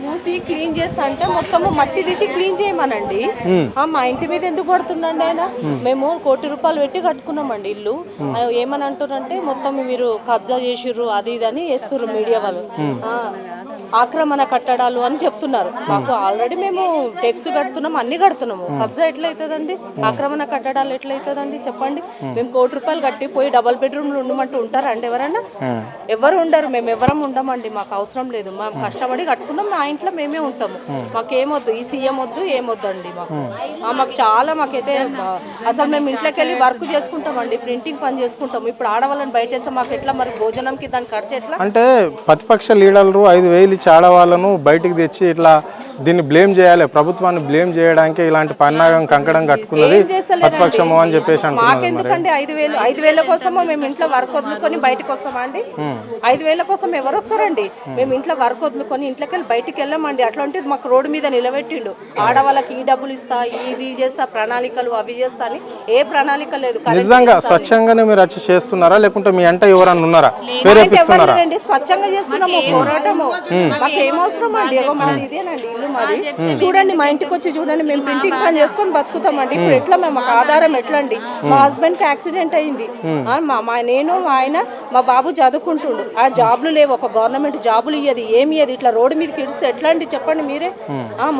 చూసి క్లీన్ చేస్తా అంటే మొత్తం మట్టి తీసి క్లీన్ చేయమనండి. మా ఇంటి మీద ఎందుకు పడుతుండండి ఆయన? మేము ₹1,00,00,000 పెట్టి కట్టుకున్నామండి ఇల్లు. ఏమని అంటారంటే మొత్తం మీరు కబ్జా చేసిర్రు అది ఇది అని వేస్తుర్రు మీడియా వాళ్ళు. ఆక్రమణ కట్టడాలు అని చెప్తున్నారు. మాకు ఆల్రెడీ మేము టెక్స్ కడుతున్నాము, అన్ని కడుతున్నాము. కబ్జా ఎట్లయితుందండి? ఆక్రమణ కట్టడాలు ఎట్లయితుందండి చెప్పండి? మేము ₹1,00,00,000 కట్టి పోయి డబల్ బెడ్రూమ్లు ఉండమంటూ ఉంటారా అండి ఎవరన్నా? ఎవరు ఉండరు. మేము ఎవరం ఉండమండి. మాకు అవసరం లేదు. మేము కష్టపడి కట్టుకున్నాం. మా ఇంట్లో మేమే ఉంటాము. మాకేమొద్దు, ఈ సీఎం వద్దు, ఏమొద్దండి మాకు చాలా. మాకైతే అసలు మేము ఇంట్లోకి వెళ్ళి వర్క్ చేసుకుంటామండి, ప్రింటింగ్ పని చేసుకుంటాము. ఇప్పుడు ఆడవాళ్ళని బయట వేస్తే మాకు ఎట్లా మరి భోజనంకి దాని ఖర్చు ఎట్లా? అంటే ప్రతిపక్ష లీడర్లు 5,000 ఇచ్చి ఆడవాళ్ళను బయటికి తెచ్చి ఇట్లా దీన్ని బ్లేమ్ చేయాలి, ప్రభుత్వాన్ని బ్లేమ్ చేయడానికి ఇలాంటి పన్నాగం కంకణం కట్టుకున్నది ప్రతిపక్షము అని చెప్పేసి అంటున్నారు. మాకెందుకండి 5,000 కోసమో మేము ఇంట్లో వర్క్ వదులుకొని బయటకు వస్తామా అండి? 5,000 కోసం ఎవరు వస్తారండి? మేము ఇంట్లో వర్క్ వదులుకొని ఇంట్లోకి వెళ్ళి బయటికి వెళ్ళామండి. అట్లాంటిది మాకు రోడ్డు మీద నిలబెట్టిండు. ఆడవాళ్ళకి ఈ డబ్బులు ఇస్తా, ఇది చేస్తా, ప్రణాళికలు అవి చేస్తా అని ఏ ప్రణాళిక లేదు. నిజంగా స్వచ్ఛంగానే మీరు వచ్చి చేస్తున్నారా లేకుంటే మీ అంటే ఎవరన్నా ఉన్నారా? స్వచ్ఛంగా చేస్తున్నాము, పోరాటము. మాకు ఏమవసరం అండి? మాది ఇదేనండి ఇల్లు మాది. చూడండి, మా ఇంటికి వచ్చి చూడండి, మేము ప్రింటింగ్ పని చేసుకొని బతుకుతామండి. ఇప్పుడు ఎట్లా మేము ఆధారం ఎట్లా అండి? మా హస్బెండ్ కి యాక్సిడెంట్ అయింది. నేను మా ఆయన మా బాబు చదువుకుంటుండు. ఆ జాబులు లేవు, ఒక గవర్నమెంట్ జాబులు ఇయ్యది, ఏమి ఇయ్యది. ఇట్లా రోడ్డు మీదకి ఇడిస్తే ఎట్లా అండి చెప్పండి మీరే?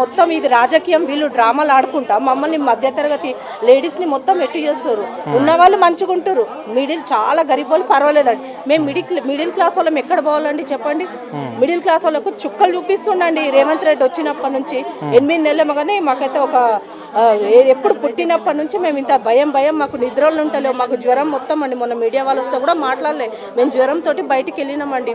మొత్తం ఇది రాజకీయం. వీళ్ళు డ్రామాలు ఆడుకుంటా మమ్మల్ని మధ్యతరగతి లేడీస్ ని మొత్తం ఎట్టు చేస్తారు. ఉన్న వాళ్ళు మంచుకుంటారు, చాలా గరీబ్ వాళ్ళు పర్వాలేదండి. మేము మిడిల్ క్లాస్ వాళ్ళం ఎక్కడ పోవాలండి చెప్పండి? మిడిల్ క్లాస్ వాళ్ళకు చుక్కలు చూపిస్తుండండి రేవంత్ రెడ్డి వచ్చినప్పటి నుంచి. 8 నెలలు కానీ మాకైతే ఒక ఎప్పుడు పుట్టినప్పటి నుంచి మేము ఇంత భయం మాకు నిద్రలు ఉంటలేవు. మాకు జ్వరం మొత్తం అండి. మొన్న మీడియా వాళ్ళతో కూడా మాట్లాడలే. మేము జ్వరంతో బయటికి వెళ్ళినామండి.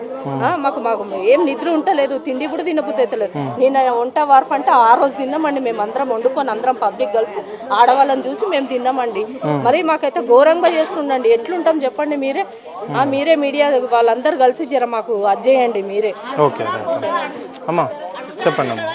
మాకు ఏం నిద్ర ఉంటలేదు, తిండి కూడా తినబుద్ధి అవుతలేదు. నేను వంట వార్పు అంటే ఆ రోజు తిన్నామండి. మేము అందరం వండుకొని అందరం పబ్లిక్ కలిసి ఆడవాళ్ళని చూసి మేము తిన్నామండి. మరి మాకైతే ఘోరంగా చేస్తుండండి. ఎట్లుంటాం చెప్పండి మీరే? మీరే మీడియా వాళ్ళందరూ కలిసి జర మాకు అది చేయండి మీరే. ఓకే అమ్మా, చెప్పండి అమ్మా.